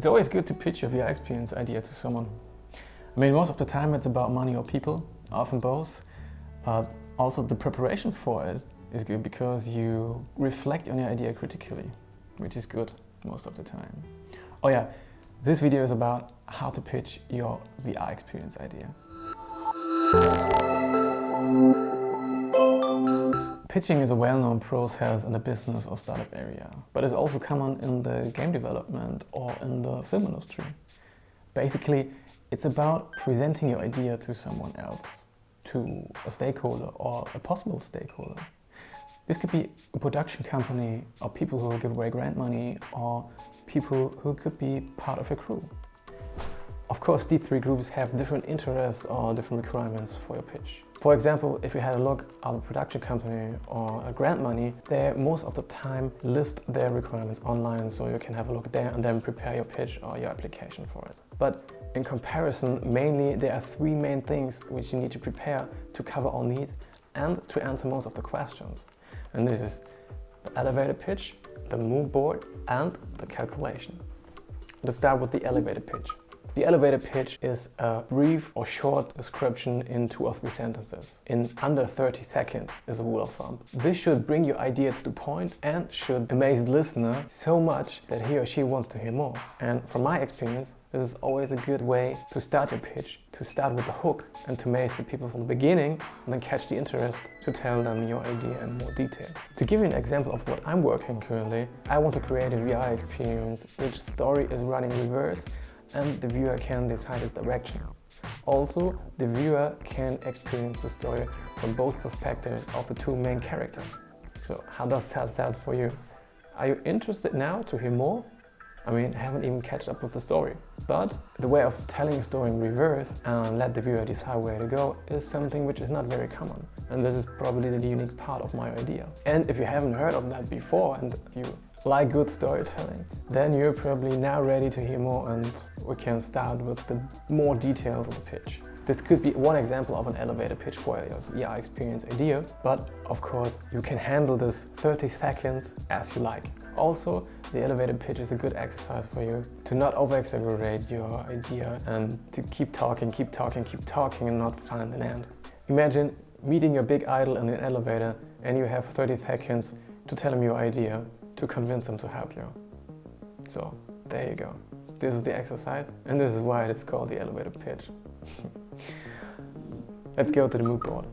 It's always good to pitch your VR experience idea to someone. I mean, most of the time it's about money or people, often both. Also, the preparation for it is good because you reflect on your idea critically, which is good most of the time. Oh yeah, this video is about how to pitch your VR experience idea. Pitching is a well-known process in the business or startup area, but it's also common in the game development or in the film industry. Basically, it's about presenting your idea to someone else, to a stakeholder or a possible stakeholder. This could be a production company or people who will give away grant money or people who could be part of your crew. Of course, these three groups have different interests or different requirements for your pitch. For example, if you had a look at a production company or a grant money, they most of the time list their requirements online, so you can have a look there and then prepare your pitch or your application for it. But in comparison, mainly there are three main things which you need to prepare to cover all needs and to answer most of the questions. And this is the elevator pitch, the mood board, and the calculation. Let's start with the elevator pitch. The elevator pitch is a brief or short description in 2 or 3 sentences. In under 30 seconds is a rule of thumb. This should bring your idea to the point and should amaze the listener so much that he or she wants to hear more. And from my experience, this is always a good way to start your pitch, to start with the hook and to amaze the people from the beginning and then catch the interest to tell them your idea in more detail. To give you an example of what I'm working currently, I want to create a VR experience which story is running reverse and the viewer can decide its direction. Also, the viewer can experience the story from both perspectives of the 2 main characters. So how does that sound for you? Are you interested now to hear more? I mean, I haven't even catch up with the story. But the way of telling a story in reverse and let the viewer decide where to go is something which is not very common. And this is probably the unique part of my idea. And if you haven't heard of that before and you like good storytelling, then you're probably now ready to hear more and we can start with the more details of the pitch. This could be one example of an elevator pitch for your VR experience idea, but of course you can handle this 30 seconds as you like. Also, the elevator pitch is a good exercise for you to not over-exaggerate your idea and to keep talking and not find an end. Imagine meeting your big idol in an elevator and you have 30 seconds to tell him your idea to convince them to help you. So, there you go. This is the exercise and this is why it's called the elevator pitch. Let's go to the mood board.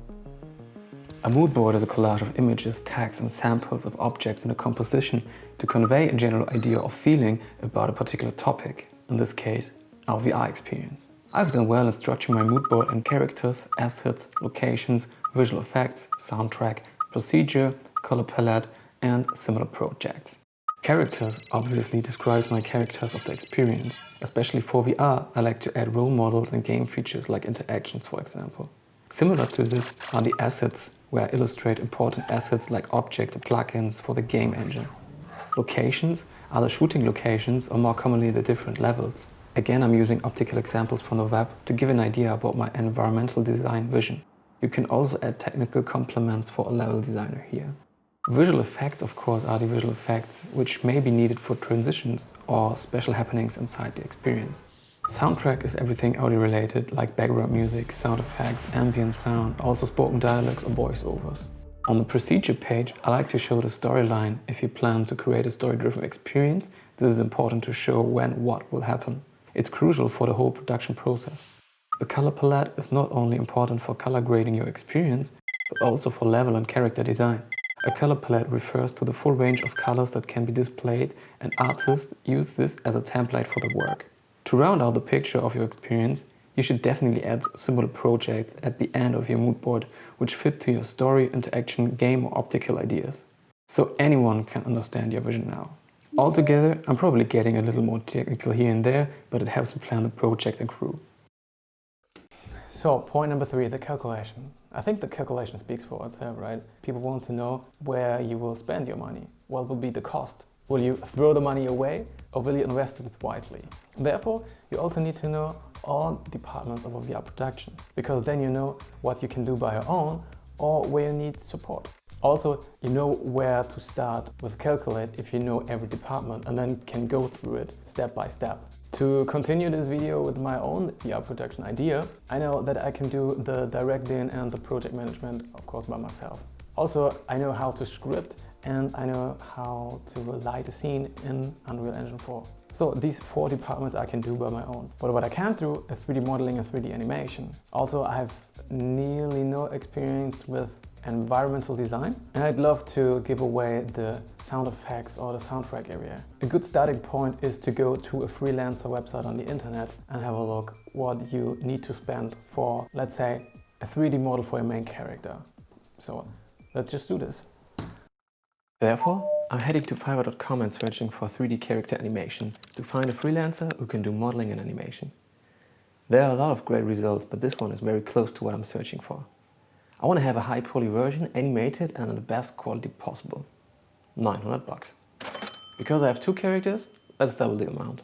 A mood board is a collage of images, tags and samples of objects in a composition to convey a general idea or feeling about a particular topic, in this case, our VR experience. I've done well in structuring my mood board in characters, assets, locations, visual effects, soundtrack, procedure, color palette and similar projects. Characters obviously describes my characters of the experience. Especially for VR, I like to add role models and game features like interactions, for example. Similar to this are the assets, where I illustrate important assets like objects and plugins for the game engine. Locations are the shooting locations or more commonly the different levels. Again, I'm using optical examples from the web to give an idea about my environmental design vision. You can also add technical complements for a level designer here. Visual effects, of course, are the visual effects which may be needed for transitions or special happenings inside the experience. Soundtrack is everything audio related, like background music, sound effects, ambient sound, also spoken dialogues or voiceovers. On the procedure page, I like to show the storyline. If you plan to create a story-driven experience, this is important to show when what will happen. It's crucial for the whole production process. The color palette is not only important for color grading your experience, but also for level and character design. A color palette refers to the full range of colors that can be displayed, and artists use this as a template for the work. To round out the picture of your experience, you should definitely add similar projects at the end of your mood board which fit to your story, interaction, game or optical ideas. So anyone can understand your vision now. Altogether, I'm probably getting a little more technical here and there, but it helps me plan the project and crew. So, point number 3, the calculation. I think the calculation speaks for itself, right? People want to know where you will spend your money. What will be the cost? Will you throw the money away or will you invest it wisely? Therefore, you also need to know all departments of a VR production, because then you know what you can do by your own or where you need support. Also, you know where to start with Calculate if you know every department and then can go through it step by step. To continue this video with my own VR production idea, I know that I can do the directing and the project management, of course, by myself. Also, I know how to script and I know how to light a scene in Unreal Engine 4. So these 4 departments I can do by my own. But what I can't do is 3D modeling and 3D animation. Also, I have nearly no experience with environmental design, and I'd love to give away the sound effects or the soundtrack area. A good starting point is to go to a freelancer website on the internet and have a look what you need to spend for, let's say, a 3D model for your main character. So let's just do this. Therefore, I'm heading to Fiverr.com and searching for 3D character animation to find a freelancer who can do modeling and animation. There are a lot of great results, but this one is very close to what I'm searching for. I want to have a high poly version, animated and in the best quality possible. $900. Because I have 2 characters, let's double the amount.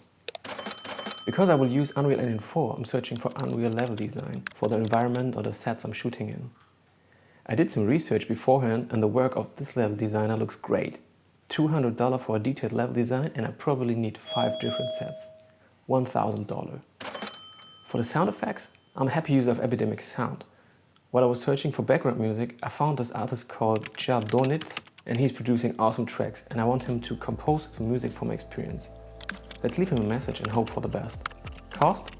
Because I will use Unreal Engine 4, I'm searching for Unreal level design for the environment or the sets I'm shooting in. I did some research beforehand and the work of this level designer looks great. $200 for a detailed level design, and I probably need 5 different sets. $1,000. For the sound effects, I'm a happy user of Epidemic Sound. While I was searching for background music, I found this artist called Jardonitz, and he's producing awesome tracks, and I want him to compose some music for my experience. Let's leave him a message and hope for the best. Cost?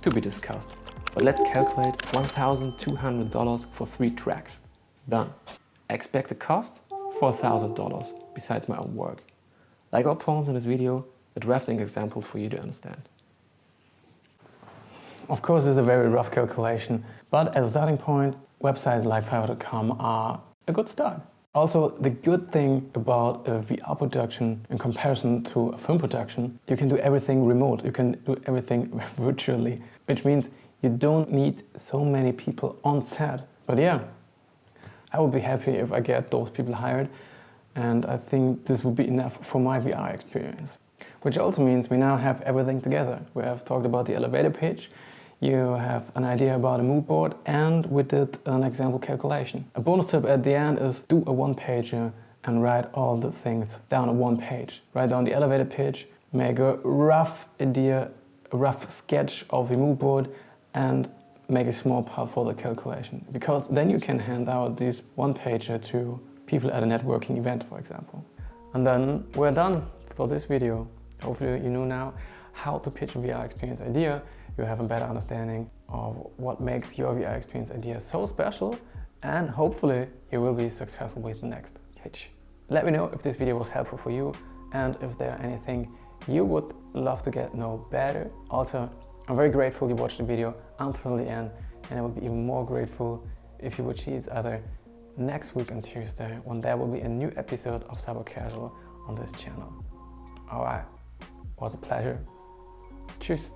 To be discussed. But let's calculate $1,200 for 3 tracks. Done. Expected cost? $4,000, besides my own work. Like all pawns in this video, a drafting example for you to understand. Of course, this is a very rough calculation, but as a starting point, websites like Fiverr.com are a good start. Also, the good thing about a VR production in comparison to a film production, you can do everything remote, you can do everything virtually, which means you don't need so many people on set. But yeah, I would be happy if I get those people hired, and I think this would be enough for my VR experience. Which also means we now have everything together. We have talked about the elevator pitch, you have an idea about a mood board, and we did an example calculation. A bonus tip at the end is do a one-pager and write all the things down on one page. Write down the elevator pitch, make a rough idea, a rough sketch of the mood board, and make a small part for the calculation. Because then you can hand out this one-pager to people at a networking event, for example. And then we're done for this video. Hopefully you know now how to pitch a VR experience idea. You have a better understanding of what makes your VR experience idea so special, and hopefully you will be successful with the next pitch. Let me know if this video was helpful for you and if there are anything you would love to get know better. Also, I'm very grateful you watched the video until the end, and I would be even more grateful if you would see each other next week on Tuesday, when there will be a new episode of Cyber Casual on this channel. Alright, it was a pleasure. Tschüss.